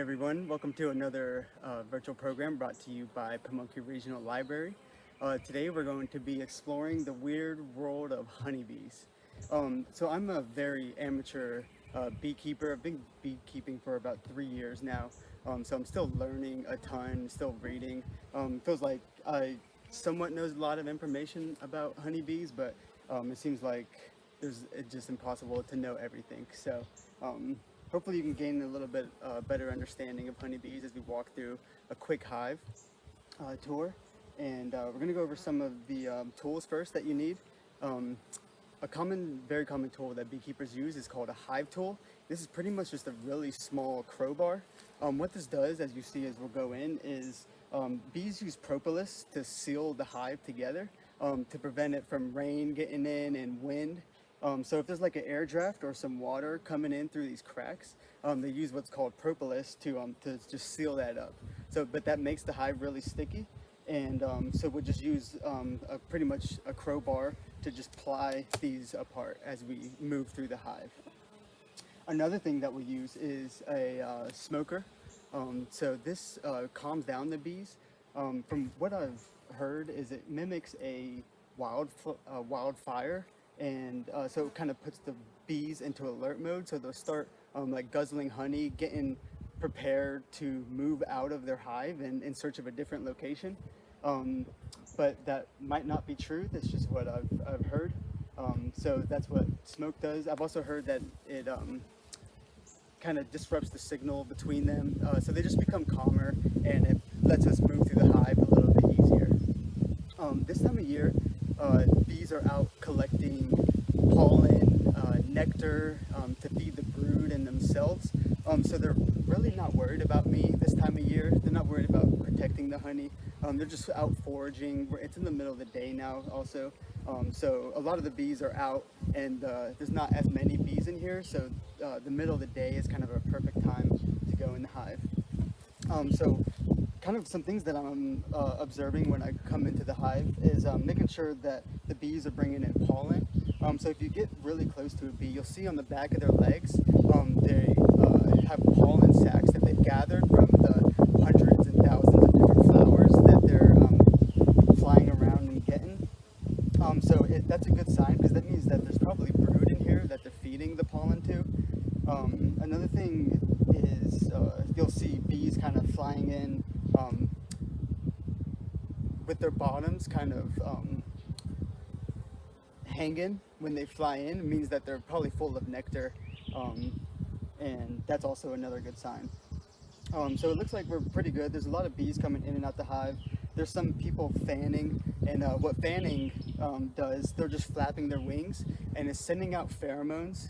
everyone. Welcome to another virtual program brought to you by Pamunkey Regional Library. Today we're going to be exploring the weird world of honeybees. So I'm a very amateur beekeeper. I've been beekeeping for about 3 years now. So I'm still learning a ton, still reading. Feels like I somewhat knows a lot of information about honeybees, but it seems like it's just impossible to know everything. So hopefully you can gain a little bit better understanding of honeybees as we walk through a quick hive tour. And we're going to go over some of the tools first that you need. Very common tool that beekeepers use is called a hive tool. This is pretty much just a really small crowbar. What this does, as you see as we'll go in, is bees use propolis to seal the hive together to prevent it from rain getting in and wind. So if there's like an air draft or some water coming in through these cracks, they use what's called propolis to just seal that up. But that makes the hive really sticky. And so we'll just use pretty much a crowbar to just ply these apart as we move through the hive. Another thing that we use is a smoker. So this calms down the bees. From what I've heard, is it mimics a wildfire, and so it kind of puts the bees into alert mode. So they'll start like guzzling honey, getting prepared to move out of their hive and in search of a different location. But that might not be true. That's just what I've heard. So that's what smoke does. I've also heard that it kind of disrupts the signal between them. So they just become calmer, and it lets us move through the hive a little bit easier. This time of year, bees are out collecting pollen, nectar to feed the brood and themselves. So they're really not worried about me this time of year. They're not worried about protecting the honey. They're just out foraging. It's in the middle of the day now also. So a lot of the bees are out, and there's not as many bees in here. So the middle of the day is kind of a perfect time to go in the hive. So kind of some things that I'm observing when I come into the hive is making sure that the bees are bringing in pollen. So if you get really close to a bee, you'll see on the back of their legs, they have pollen sacs that they've gathered from the hundreds and thousands of different flowers that they're flying around and getting. That's a good sign, because that means that there's probably brood in here that they're feeding the pollen to. Another thing is you'll see bees kind of flying in with their bottoms kind of hanging when they fly in. It means that they're probably full of nectar, and that's also another good sign. So it looks like we're pretty good. There's a lot of bees coming in and out the hive. There's some people fanning, and what fanning does, they're just flapping their wings, and it's sending out pheromones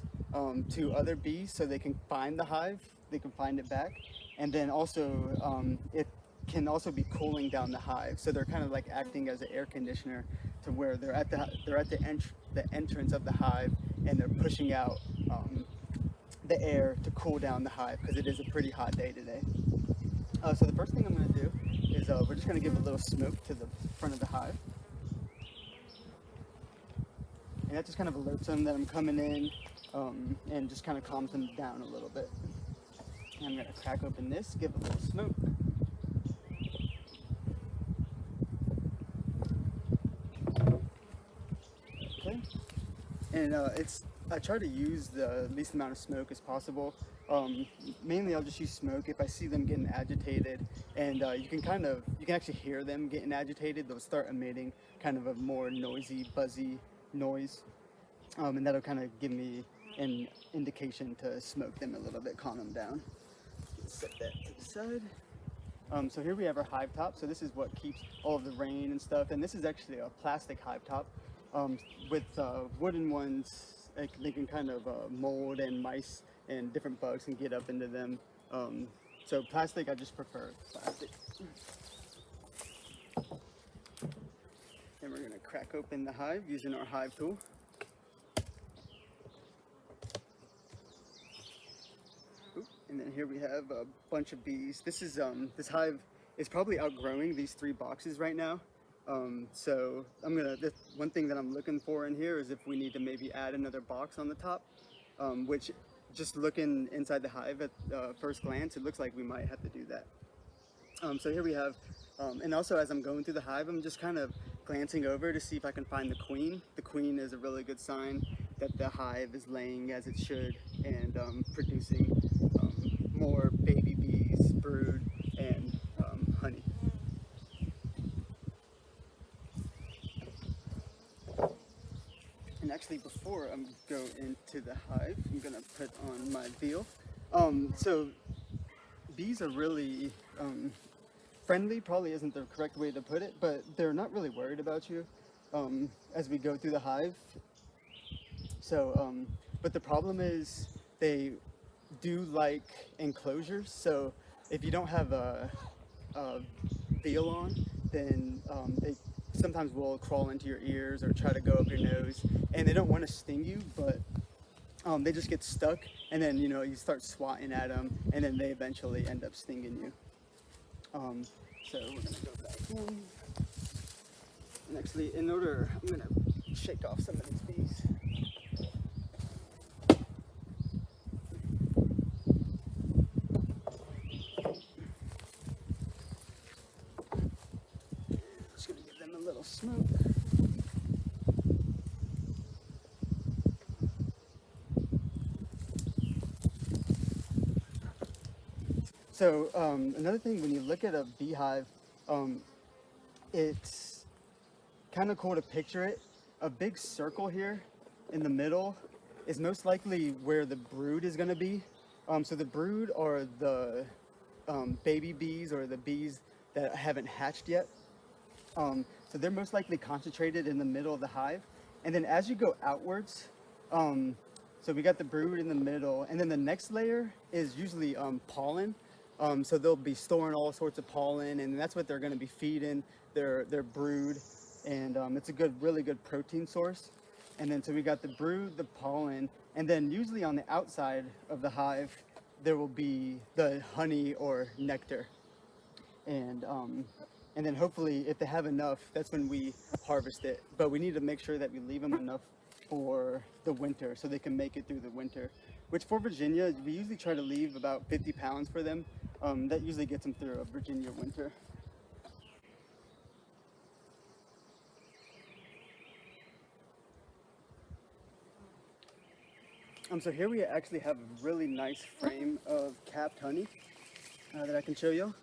to other bees so they can find the hive, they can find it back. And then also it can also be cooling down the hive. So they're kind of like acting as an air conditioner, to where they're at the entrance of the hive, and they're pushing out the air to cool down the hive, because it is a pretty hot day today. So the first thing I'm going to do is we're just going to give a little smoke to the front of the hive. And that just kind of alerts them that I'm coming in, and just kind of calms them down a little bit. And I'm going to crack open this, give a little smoke. Okay. And I try to use the least amount of smoke as possible. Mainly I'll just use smoke if I see them getting agitated, and you can actually hear them getting agitated. They'll start emitting kind of a more noisy, buzzy noise, and that'll kind of give me an indication to smoke them a little bit, calm them down. Set that to the side. So here we have our hive top. So this is what keeps all of the rain and stuff, and this is actually a plastic hive top. With wooden ones, they can kind of mold, and mice and different bugs can get up into them. So plastic, I just prefer plastic. And we're gonna crack open the hive using our hive tool. And then here we have a bunch of bees. This hive is probably outgrowing these 3 boxes right now. So one thing that I'm looking for in here is if we need to maybe add another box on the top, which just looking inside the hive at first glance, it looks like we might have to do that. So here we have, and also as I'm going through the hive, I'm just kind of glancing over to see if I can find the queen. The queen is a really good sign that the hive is laying as it should and producing more baby bees, brood, and honey. And actually, before I go into the hive, I'm gonna put on my Veal. So bees are really friendly, probably isn't the correct way to put it, but they're not really worried about you as we go through the hive. So, but the problem is they do like enclosures. So if you don't have a Veal on, then they sometimes will crawl into your ears or try to go up your nose, and they don't want to sting you, but they just get stuck, and then you start swatting at them, and then they eventually end up stinging you. So we're gonna go back in, and actually, I'm gonna shake off some of these bees. Just gonna give them a little smoke. So another thing, when you look at a beehive, it's kind of cool to picture it. A big circle here in the middle is most likely where the brood is going to be. So the brood are the baby bees or the bees that haven't hatched yet. So they're most likely concentrated in the middle of the hive. And then as you go outwards, so we got the brood in the middle, and then the next layer is usually pollen. So they'll be storing all sorts of pollen, and that's what they're going to be feeding their brood, and it's a really good protein source. And then so we got the brood, the pollen, and then usually on the outside of the hive there will be the honey or nectar, and then hopefully if they have enough, that's when we harvest it. But we need to make sure that we leave them enough for the winter so they can make it through the winter, which for Virginia we usually try to leave about 50 pounds for them. That usually gets them through a Virginia winter. So here we actually have a really nice frame of capped honey that I can show you.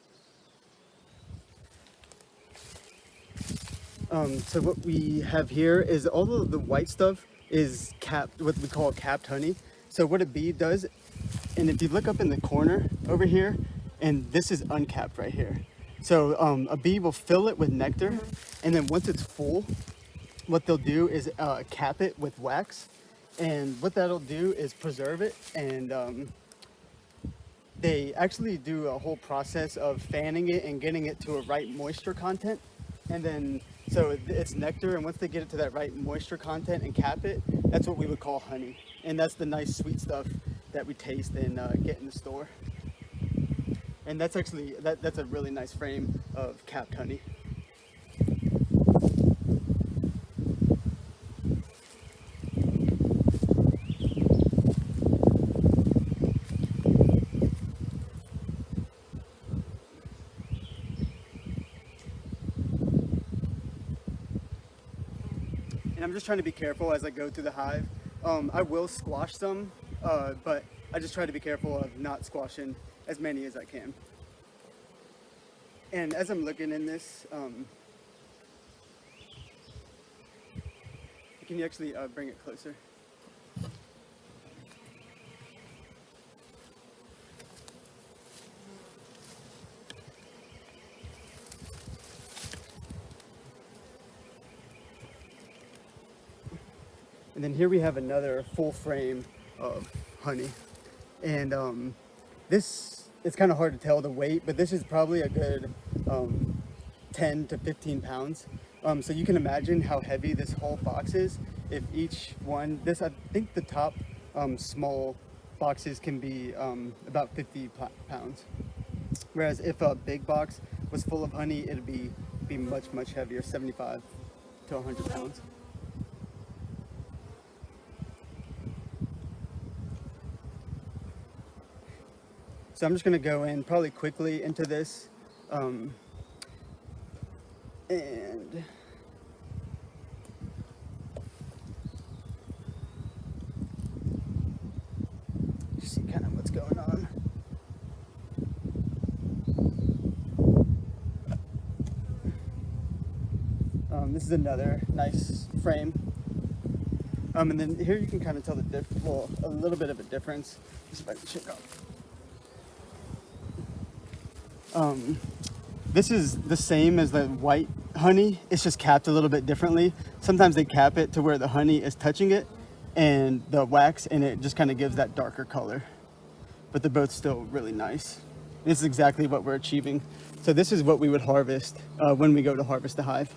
So what we have here is all of the white stuff is capped, what we call capped honey. So what a bee does, and if you look up in the corner over here, and this is uncapped right here. So a bee will fill it with nectar, and then once it's full, what they'll do is cap it with wax. And what that'll do is preserve it, and they actually do a whole process of fanning it and getting it to a right moisture content. And then, so it's nectar, and once they get it to that right moisture content and cap it, that's what we would call honey. And that's the nice sweet stuff that we taste and get in the store. And that's actually, that's a really nice frame of capped honey. And I'm just trying to be careful as I go through the hive. I will squash some, but I just try to be careful of not squashing as many as I can. And as I'm looking in this, can you actually bring it closer? And then here we have another full frame of honey. And this, it's kind of hard to tell the weight, but this is probably a good 10 to 15 pounds. So you can imagine how heavy this whole box is. If each one, I think the top small boxes can be about 50 pounds. Whereas if a big box was full of honey, it'd be much, much heavier, 75 to 100 pounds. So I'm just gonna go in probably quickly into this. And see kind of what's going on. This is another nice frame. And then here you can kind of tell a little bit of a difference. Let's see if I can check out. This is the same as the white honey. It's just capped a little bit differently. Sometimes they cap it to where the honey is touching it and the wax, and it just kind of gives that darker color. But they're both still really nice. This is exactly what we're achieving. So this is what we would harvest when we go to harvest the hive.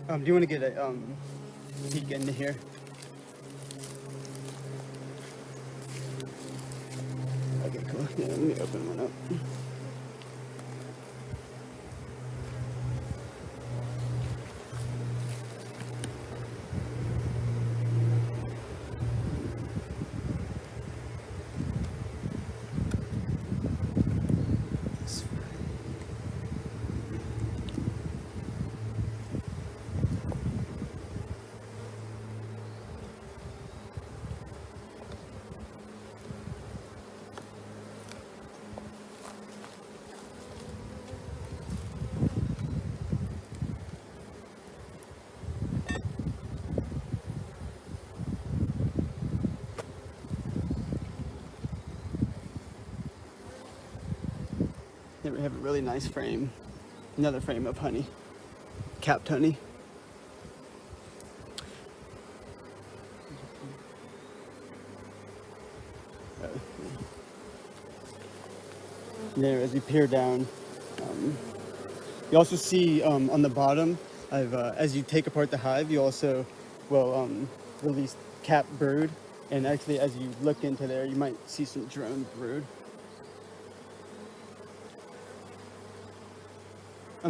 Do you want to get a peek into here? Okay, cool. Yeah, let me open one up. Here we have a really nice frame. Another frame of honey. Capped honey. There, as you peer down, you also see on the bottom, as you take apart the hive, you also will release capped brood. And actually, as you look into there, you might see some drone brood.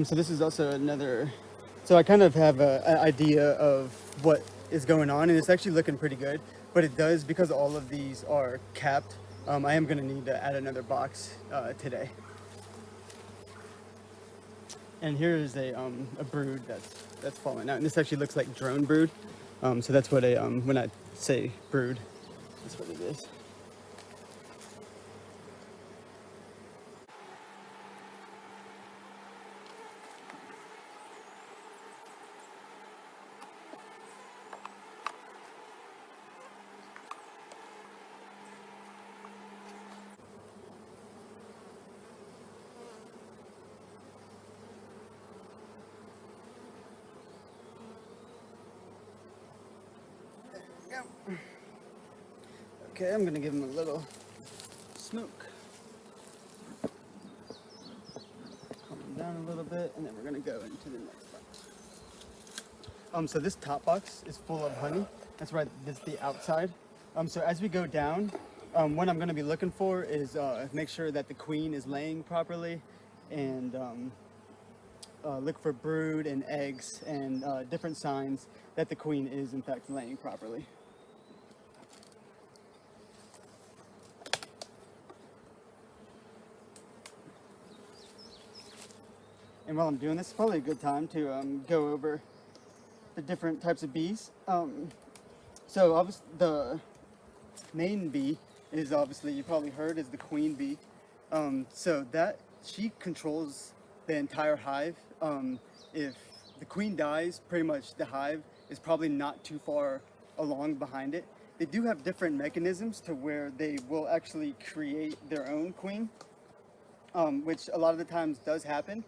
So this is also another, so I kind of have an idea of what is going on, and it's actually looking pretty good, but it does, because all of these are capped, I am going to need to add another box today. And here is a brood that's falling out, and this actually looks like drone brood. So that's what when I say brood, that's what it is. Okay, I'm gonna give him a little smoke. Calm him down a little bit, and then we're gonna go into the next box. So this top box is full of honey. That's right, that's the outside. So as we go down, what I'm gonna be looking for is make sure that the queen is laying properly, and look for brood and eggs and different signs that the queen is in fact laying properly. And while I'm doing this, it's probably a good time to go over the different types of bees. So obviously the main bee is, obviously you probably heard, is the queen bee. So that she controls the entire hive. If the queen dies, pretty much the hive is probably not too far along behind it. They do have different mechanisms to where they will actually create their own queen, which a lot of the times does happen.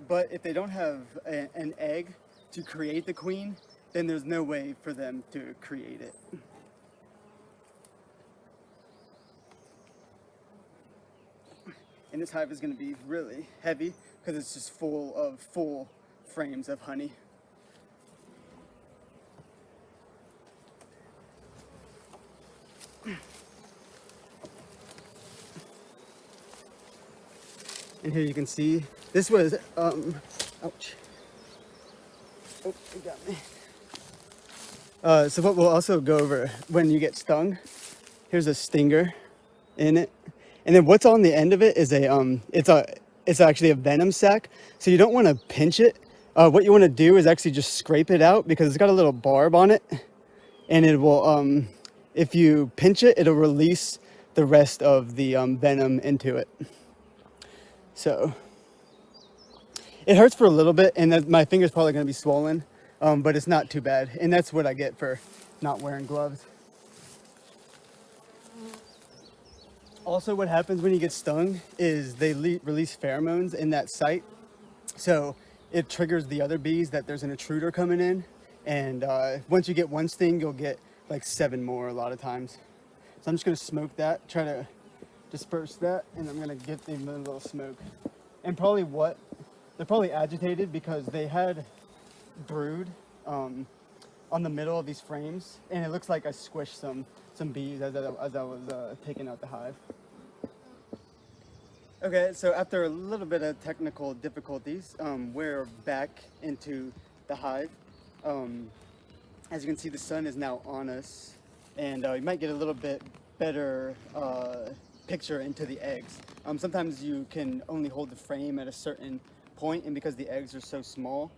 But if they don't have an egg to create the queen, then there's no way for them to create it. And this hive is going to be really heavy because it's just full of full frames of honey. And here you can see, this was, ouch. Oh, you got me. So what we'll also go over when you get stung, here's a stinger in it. And then what's on the end of it is it's actually a venom sac. So you don't want to pinch it. What you want to do is actually just scrape it out because it's got a little barb on it. And it will, if you pinch it, it'll release the rest of the venom into it. So it hurts for a little bit, and my finger's probably going to be swollen, but it's not too bad. And that's what I get for not wearing gloves. Also, what happens when you get stung is they release pheromones in that site. So it triggers the other bees that there's an intruder coming in. And once you get one sting, you'll get like 7 more a lot of times. So I'm just going to smoke that, try to disperse that, and I'm going to give them a little smoke. And probably they're probably agitated because they had brood on the middle of these frames, and it looks like I squished some bees as I was taking out the hive. Okay, so after a little bit of technical difficulties, we're back into the hive. As you can see, the sun is now on us, and you might get a little bit better picture into the eggs. Sometimes you can only hold the frame at a certain point, and because the eggs are so small,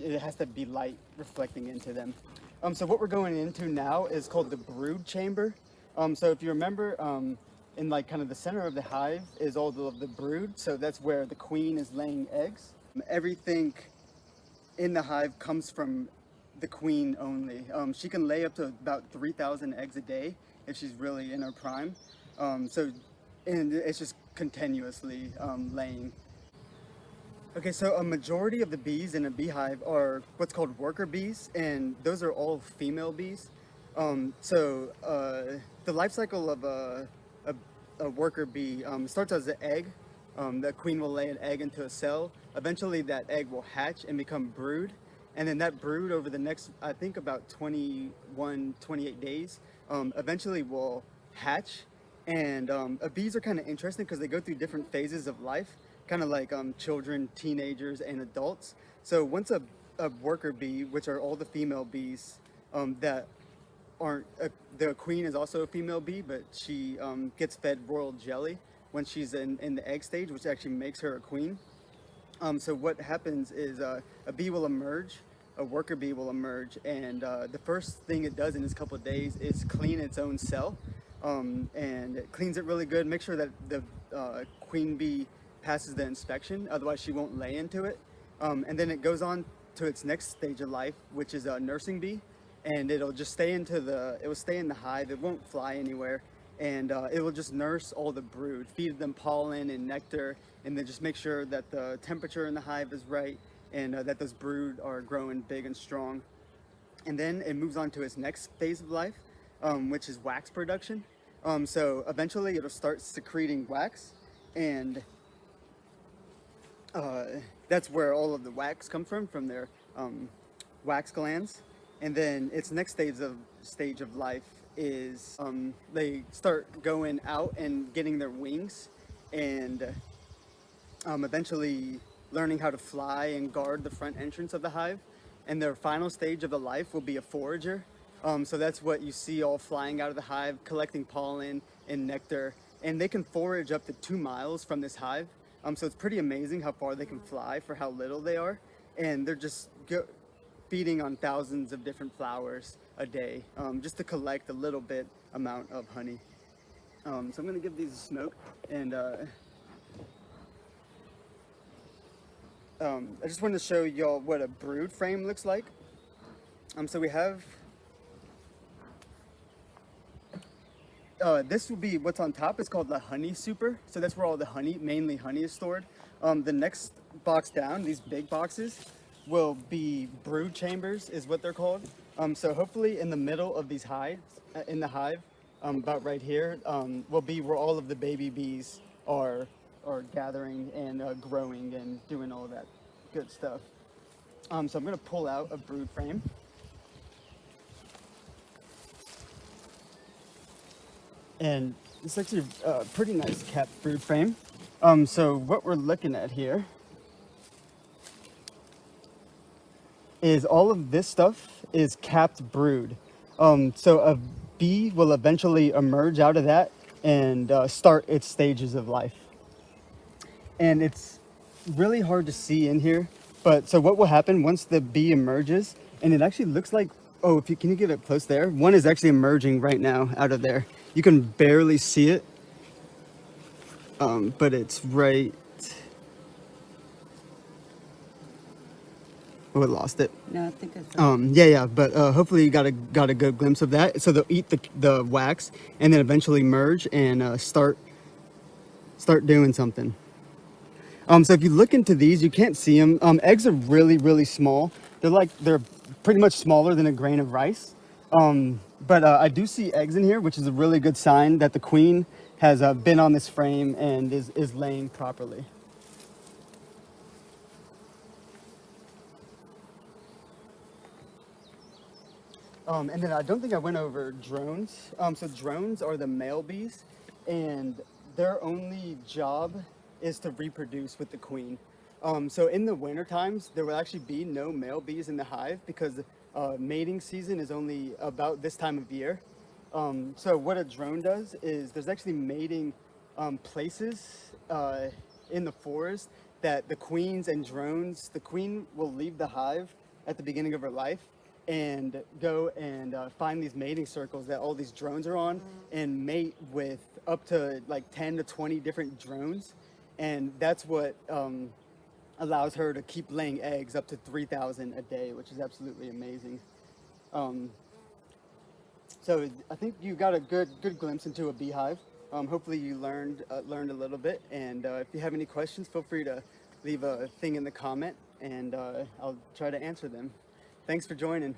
it has to be light reflecting into them. So what we're going into now is called the brood chamber. So if you remember, in like kind of the center of the hive is all of the brood. So that's where the queen is laying eggs. Everything in the hive comes from the queen only. She can lay up to about 3,000 eggs a day if she's really in her prime. And it's just continuously laying. Okay, so a majority of the bees in a beehive are what's called worker bees, and those are all female bees. The life cycle of a worker bee starts as an egg. The queen will lay an egg into a cell. Eventually that egg will hatch and become brood. And then that brood over the next, I think about 21, 28 days, eventually will hatch. And bees are kind of interesting because they go through different phases of life, kind of like children, teenagers, and adults. So once a worker bee, which are all the female bees that aren't, the queen is also a female bee, but she gets fed royal jelly when she's in the egg stage, which actually makes her a queen. So what happens is a bee will emerge, a worker bee will emerge, and the first thing it does in this couple of days is clean its own cell. And it cleans it really good, make sure that the queen bee passes the inspection, otherwise she won't lay into it. And then it goes on to its next stage of life, which is a nursing bee, and it'll just stay in the hive, it won't fly anywhere, and it will just nurse all the brood, feed them pollen and nectar, and then just make sure that the temperature in the hive is right, and that those brood are growing big and strong. And then it moves on to its next phase of life, which is wax production. So eventually it'll start secreting wax, and that's where all of the wax comes from their wax glands. And then its next stage of life is they start going out and getting their wings, and eventually learning how to fly and guard the front entrance of the hive. And their final stage of the life will be a forager. So that's what you see all flying out of the hive, collecting pollen and nectar. And they can forage up to 2 miles from this hive. So it's pretty amazing how far they can fly for how little they are. And they're just feeding on thousands of different flowers a day, just to collect a little bit amount of honey. So I'm gonna give these a smoke, and I just wanted to show y'all what a brood frame looks like. So we have, this will be what's on top. It's called the honey super. So that's where all the honey, mainly honey, is stored. The next box down, these big boxes, will be brood chambers, is what they're called. So hopefully in the middle of these hives, in the hive, about right here, will be where all of the baby bees are gathering and growing and doing all that good stuff. So I'm gonna pull out a brood frame. And it's actually a pretty nice kept brood frame. So what we're looking at here is all of this stuff is capped brood. So a bee will eventually emerge out of that and start its stages of life. And it's really hard to see in here, but so what will happen once the bee emerges, and it actually looks like, oh, if you can you get it close there? One is actually emerging right now out of there. You can barely see it, but it's right. Oh, it lost it. No, I think it's. Yeah, but hopefully you got a good glimpse of that. So they'll eat the wax and then eventually merge and start doing something. So if you look into these, you can't see them. Eggs are really small. They're pretty much smaller than a grain of rice. But I do see eggs in here, which is a really good sign that the queen has been on this frame and is laying properly. And then I don't think I went over drones. So drones are the male bees, and their only job is to reproduce with the queen. So in the winter times, there will actually be no male bees in the hive because mating season is only about this time of year. So what a drone does is there's actually mating places in the forest that the queens and drones, the queen will leave the hive at the beginning of her life and go and find these mating circles that all these drones are on and mate with up to like 10 to 20 different drones. And that's what allows her to keep laying eggs up to 3,000 a day, which is absolutely amazing. So I think you got a good glimpse into a beehive. Hopefully you learned a little bit. And if you have any questions, feel free to leave a thing in the comment, and I'll try to answer them. Thanks for joining.